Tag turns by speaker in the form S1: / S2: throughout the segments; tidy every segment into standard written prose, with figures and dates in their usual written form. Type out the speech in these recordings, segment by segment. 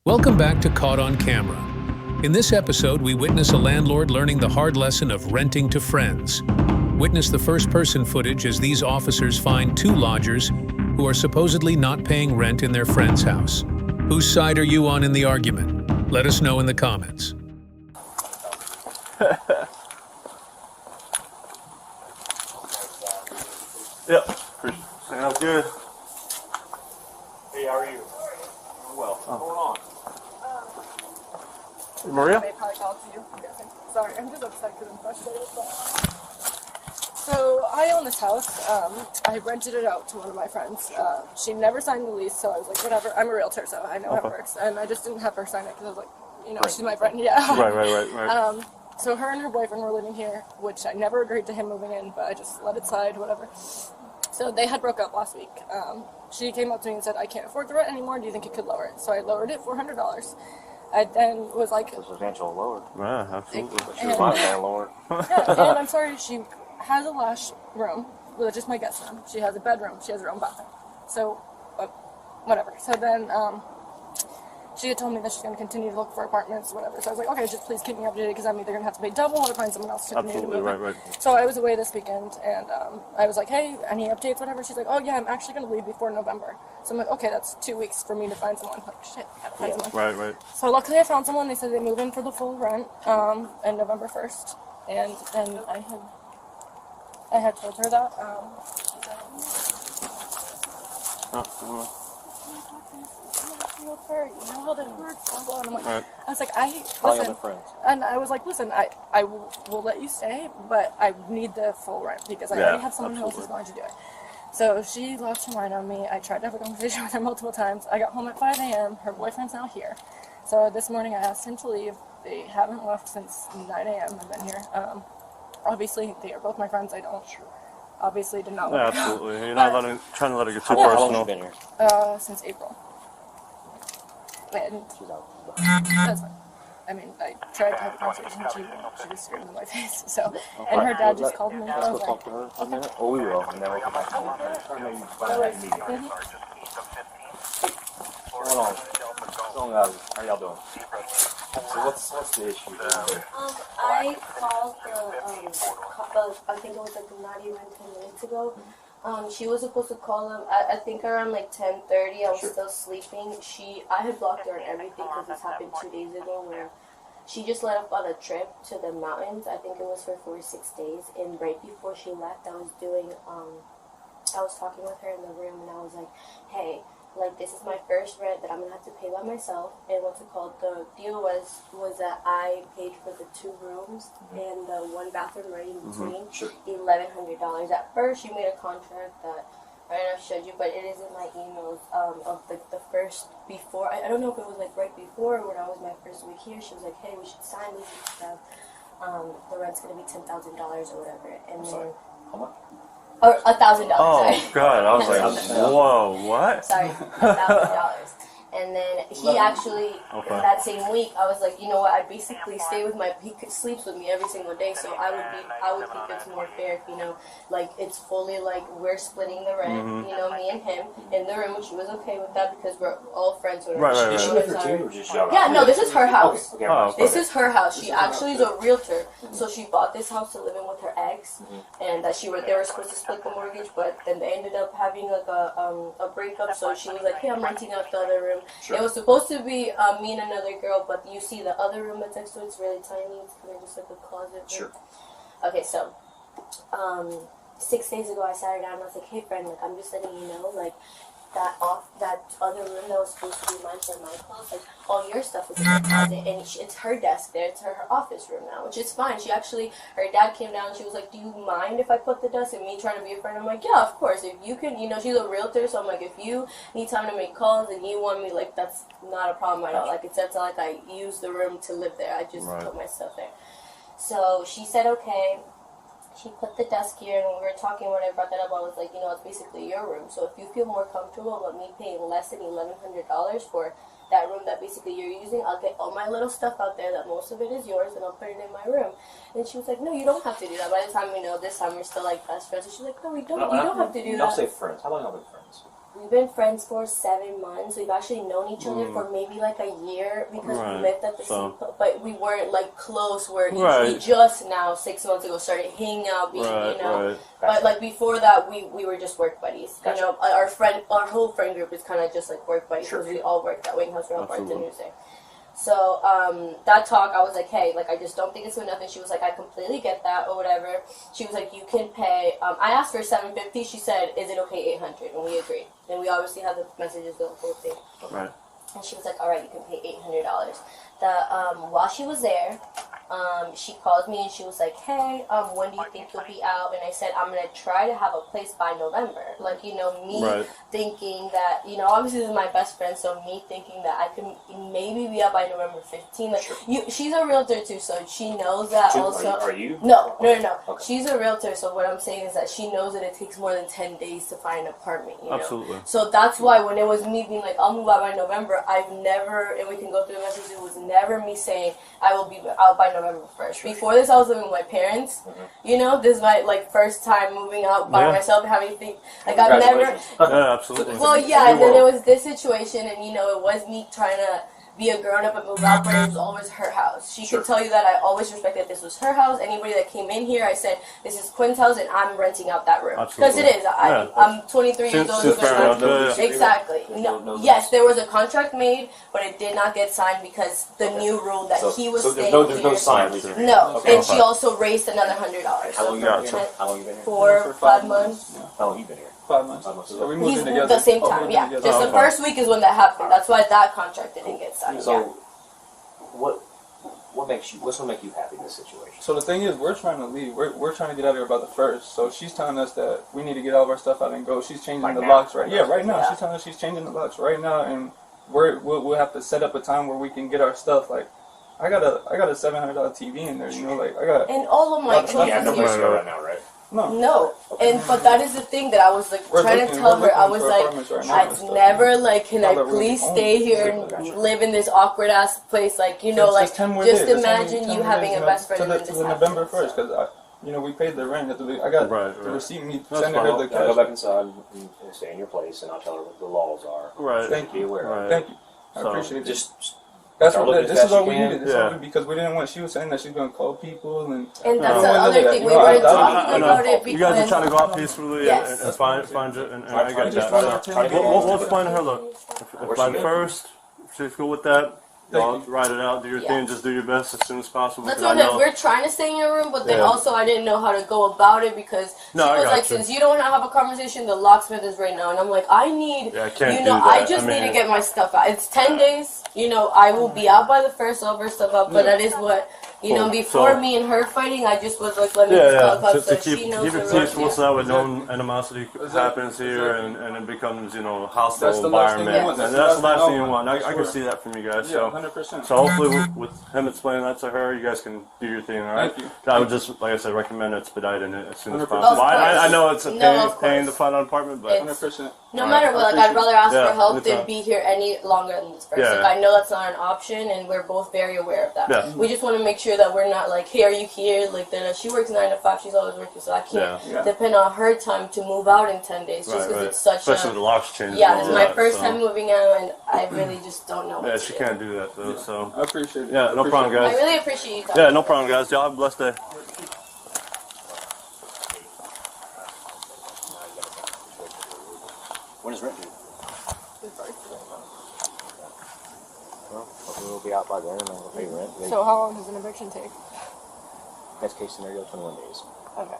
S1: Welcome back to Caught on Camera. In this episode, we witness a landlord learning the hard lesson of renting to friends. Witness the first-person footage as these officers find two lodgers who are supposedly not paying rent in their friend's house. Whose side are you on in the argument? Let us know in the comments.
S2: Yep. Sounds good.
S3: Hey, how are you? Well, what's going on?
S2: Maria?
S4: They probably called you, I'm guessing. Sorry, I'm just upset because I'm frustrated. So, I own this house. I rented it out to one of my friends. She never signed the lease, so I was like, whatever. I'm a realtor, so I know how it works. And I just didn't have her sign it because I was like, you know, she's my friend. Yeah.
S2: Right.
S4: So her and her boyfriend were living here, which I never agreed to him moving in, but I just let it slide, whatever. So they had broke up last week. She came up to me and said, I can't afford the rent anymore. Do you think you could lower it? So I lowered it $400. I then was like...
S3: It's substantial lower.
S2: Yeah, absolutely.
S3: She's my landlord.
S4: Yeah, and I'm sorry, she has a lash room, which is my guest room. She has a bedroom. She has her own bathroom. So, whatever. So then, she had told me that she's going to continue to look for apartments, whatever. So I was like, okay, just please keep me updated because I'm either going to have to pay double or find someone else to continue to move.
S2: Right.
S4: So I was away this weekend, and I was like, hey, any updates, whatever? She's like, oh, yeah, I'm actually going to leave before November. So I'm like, okay, that's 2 weeks for me to find someone. Like, shit, I gotta find someone.
S2: Right.
S4: So luckily I found someone. They said they move in for the full rent on November 1st. And then I had told her that. I was like, I was like, listen, I will let you stay, but I need the full rent because I already have someone who else is going to do it. So she lost her mind on me. I tried to have a conversation with her multiple times. I got home at 5 a.m. Her boyfriend's now here. So this morning I asked him to leave. They haven't left since 9 a.m. I've been here. Obviously, they are both my friends. I don't obviously did not let
S2: Absolutely. You're not trying to let it get too
S3: How long
S2: personal.
S3: have you been here?
S4: since April. And that's fine. I mean, I tried to have a conversation, she was screaming in my face, so, and her dad just called me, and I
S3: Let's
S4: was
S3: go
S4: like,
S3: talk to her for a minute. Oh, we will, and then we'll come back to you. Hold on. How y'all doing? So what's the issue?
S5: I called I think it was like not even 10 minutes ago. She was supposed to call him, I think around like 10:30. I was still sleeping. I had blocked her and everything because this happened 2 days ago where she just let off on a trip to the mountains. I think it was for 4 or 6 days. And right before she left, I was talking with her in the room and I was like, hey, like, this is my first rent that I'm going to have to pay by myself. And what's it called? The deal was that I paid for the 2 rooms and the 1 bathroom right in between, $1,100. At first, she made a contract that, I don't know if I showed you, but it is in my emails of the first before. I don't know if it was, like, right before or when I was my first week here. She was like, hey, we should sign this and stuff. The rent's going to be $10,000 or whatever. And then...
S3: How much?
S5: Or $1,000.
S2: Oh,
S5: sorry.
S2: God. I was like, whoa, what?
S5: Sorry, $1,000. And then he actually, that same week, I was like, you know what, I'd basically stay with he sleeps with me every single day, so I would think it's more fair if, you know, like, it's fully, like, we're splitting the rent, you know, me and him, in the room, and she was okay with that because we're all friends with her.
S3: Did she live here too, or just y'all?
S5: Yeah, no, this is her house.
S3: Okay.
S5: This is her house. She actually is a realtor, so she bought this house to live in with her ex, and that they were supposed to split the mortgage, but then they ended up having, like, a breakup, so she was like, hey, I'm renting out the other room. It was supposed to be me and another girl, but you see the other room that's next to it's really tiny. It's kind of just like a closet room.
S3: Sure.
S5: Okay, so 6 days ago I sat her down and I was like, hey friend, like, I'm just letting you know, like, that other room that was supposed to be mine for my clothes, like, all your stuff is in the closet, and it's her desk there. It's her office room now, which is fine. She actually, her dad came down and she was like, do you mind if I put the desk? And me trying to be a friend, I'm like, yeah, of course, if you can, you know, she's a realtor, so I'm like, if you need time to make calls and you want me, like, that's not a problem at all. Like, it's not like I use the room to live there. I just put my stuff there. So she said, okay. She put the desk here, and when we were talking, when I brought that up, I was like, you know, it's basically your room. So if you feel more comfortable about me paying less than $1,100 for that room that basically you're using, I'll get all my little stuff out there that most of it is yours, and I'll put it in my room. And she was like, no, you don't have to do that. By the time we know this time, we're still like best friends. And she's like, no, we don't. You don't have to do that.
S3: Don't say friends. How long have you been friends?
S5: we've been friends for 7 months. We've actually known each other for maybe like a year because we lived at the same, but we weren't like close. Where we just now 6 months ago started hanging out, you know. But like before that, we were just work buddies. You know, our whole friend group is kind of just like work buddies because we all worked at Wing House, we're all bartenders there. So that talk, I was like, hey, like, I just don't think it's good enough. And she was like, I completely get that or whatever. She was like, you can pay. I asked for $750. She said, is it okay $800? And we agreed. And we obviously have the messages, the whole thing.
S2: Right.
S5: And she was like, all right, you can pay $800. While she was there, she called me and she was like, hey, when do you think you'll be out? And I said, I'm going to try to have a place by November. Like, you know, me thinking that, you know, obviously this is my best friend, so me thinking that I can maybe be out by November 15th. Like, she's a realtor too, so she knows that also.
S3: Are you?
S5: No. Okay.
S3: She's
S5: a realtor, so what I'm saying is that she knows that it takes more than 10 days to find an apartment, you know?
S2: Absolutely.
S5: So that's why when it was me being like, I'll move out by November, I've never, and we can go through the messages, it was never me saying I will be out by November 1st. Before this, I was living with my parents. You know, this is my like first time moving out by myself, having to think like I've never.
S2: Yeah, absolutely.
S5: Well, yeah, and then it was this situation, and you know, it was me trying to be a grown up and move out, but it was always her house. She could tell you that I always respected this was her house. Anybody that came in here, I said, this is Quinn's house, and I'm renting out that room. Because it is. I'm 23 years old. Exactly. No, yes, there was a contract made, but it did not get signed because the new rule that he was staying here.
S3: There's no sign.
S5: No, and she also raised another $100.
S3: How long you been here?
S5: For 5 months.
S3: How long you been here?
S6: 5 months. So we moved
S5: He's
S6: in together.
S5: the same time, yeah. Just the first week is when that happened. That's why that contract didn't get signed.
S3: So, what's gonna make you happy in this situation?
S6: So the thing is, we're trying to leave. We're trying to get out of here by the 1st. So she's telling us that we need to get all of our stuff out and go. She's changing the locks right now. Yeah, right now. She's telling us she's changing the locks right now, and we'll have to set up a time where we can get our stuff. Like, I got a $700 TV in there. You know, like I got.
S5: And all of my
S3: You have no place to go right now, right?
S5: No, but that is the thing that I was like trying to tell her. I was like, I've never like, can I please stay here and live in this awkward ass place? Like, you know, like just imagine you having a best friend in this house.
S6: November 1st, because you know, we paid the rent. I got the receipt. Me sending her the cash.
S3: Go back inside and stay in your place, and I'll tell her what the laws are.
S2: Right.
S6: Thank you.
S3: Be aware.
S6: Thank you. I appreciate it.
S3: Just.
S6: This is all we needed. This is all because we didn't want. She was saying that she's going to call people, and
S5: that's the other thing. We weren't talking about it because
S2: you guys are trying to go out peacefully and find you, and I get that. We'll explain to her. Look, if by the 1st, she's cool with that. Write it out, do your thing, just do your best as soon as possible.
S5: That's what we're trying to stay in your room, but then also I didn't know how to go about it because she was like, since you don't want to have a conversation, the locksmith is right now. And I'm like, I need, I just need to get my stuff out. It's 10 days, you know, I will be out by the 1st, I'll bring stuff out, but that is what, you know, before me and her fighting, I just was like, let me just talk up so she knows
S2: keep it peaceful so that way no animosity happens here and it becomes, you know, a hostile environment. And that's the last thing you want. I can see that from you guys. So
S6: 100%.
S2: So hopefully with him explaining that to her, you guys can do your thing, all right?
S6: Thank you.
S2: I would just, like I said, recommend expediting it as soon as possible. I know it's a pain to find an apartment, but
S6: 100%.
S5: No matter what, like I'd rather ask for help than be here any longer than this person. Like, I know that's not an option, and we're both very aware of that. We just want to make sure that we're not like, hey, are you here? Like, she works 9 to 5, she's always working, so I can't depend on her time to move out in 10 days just because it's such
S2: especially with the locks changing.
S5: Yeah, this is my first time moving out, and I really just don't know what to
S2: she
S5: do.
S2: can't do that, though, so.
S6: I appreciate it.
S2: Yeah, no problem, guys.
S5: I really appreciate you talking.
S2: Yeah, no problem, guys. Y'all have a blessed day.
S3: When is rent due? Well, hopefully we'll be out by then and we'll pay rent.
S4: So how long does an eviction take?
S3: Best case scenario, 21 days.
S4: Okay.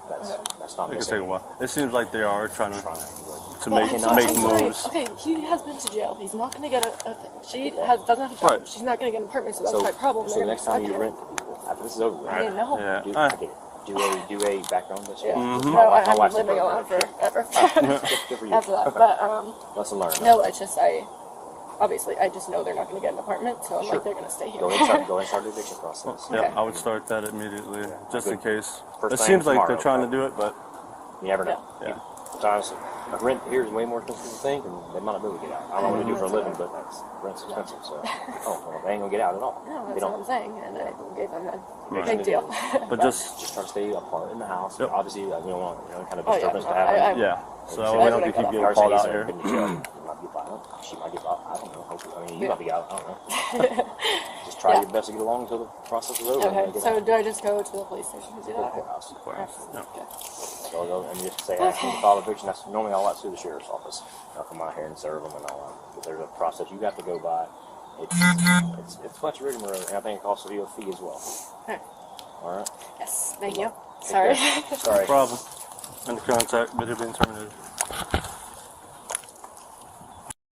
S3: That's not
S2: It could
S3: missing.
S2: take a while. It seems like they are trying to
S4: Well,
S2: make moves.
S4: Okay, he has been to jail. He's not going to get a thing. She doesn't have a job.
S2: Right.
S4: She's not going to get an apartment, so that's my problem.
S3: So the next time you rent, after this is over,
S4: I didn't know.
S2: Yeah.
S3: do a background investigation.
S4: No, I haven't been living alone forever.
S3: Good for you.
S4: After that, but
S3: Lesson learned.
S4: no, it's just obviously I just know they're not going to get an apartment, so I'm like they're going to stay here.
S3: Go and start the eviction process.
S2: Yeah, I would start that immediately, just in case.
S3: First
S2: It
S3: thing
S2: seems like
S3: tomorrow,
S2: they're trying to do it, but
S3: You never know.
S2: yeah.
S3: Honestly,
S7: rent here is way more expensive than you think, and they might not be able to get out. I don't know what they do for a living, but rent's expensive, so they ain't gonna get out at all.
S4: No,
S7: They
S4: that's what
S7: don't.
S4: I'm saying, and I gave them a
S2: Right.
S4: big deal.
S2: But
S7: Just try to stay apart in the house.
S2: Yep.
S7: Obviously, we don't want kind of
S4: Oh, yeah.
S7: disturbance to happen.
S2: yeah. So
S4: I
S2: we don't
S4: would've
S2: keep
S4: got
S2: getting
S7: Our
S2: called
S7: cities
S2: out
S7: are
S2: here.
S7: getting jail. You might get violent. She might get violent. I don't know. Hopefully, I mean, you might be out. I don't know. Just try your best to get along until the process is over.
S4: Okay,
S7: and get
S4: so
S7: out.
S4: do I just go to the police station to do
S7: Go to the
S4: that?
S7: courthouse.
S2: No.
S4: Okay.
S7: So I'll go and just say, ask them to file eviction. That's normally all that's through the sheriff's office. They'll come out here and serve them and all that. But there's a process you have to go by. It's much rigmarole, and I think it costs you a fee as well.
S4: Okay.
S7: All right.
S4: Yes, thank you.
S7: Take
S4: Sorry.
S7: care. Sorry.
S2: No problem. And the contact, but they're being terminated.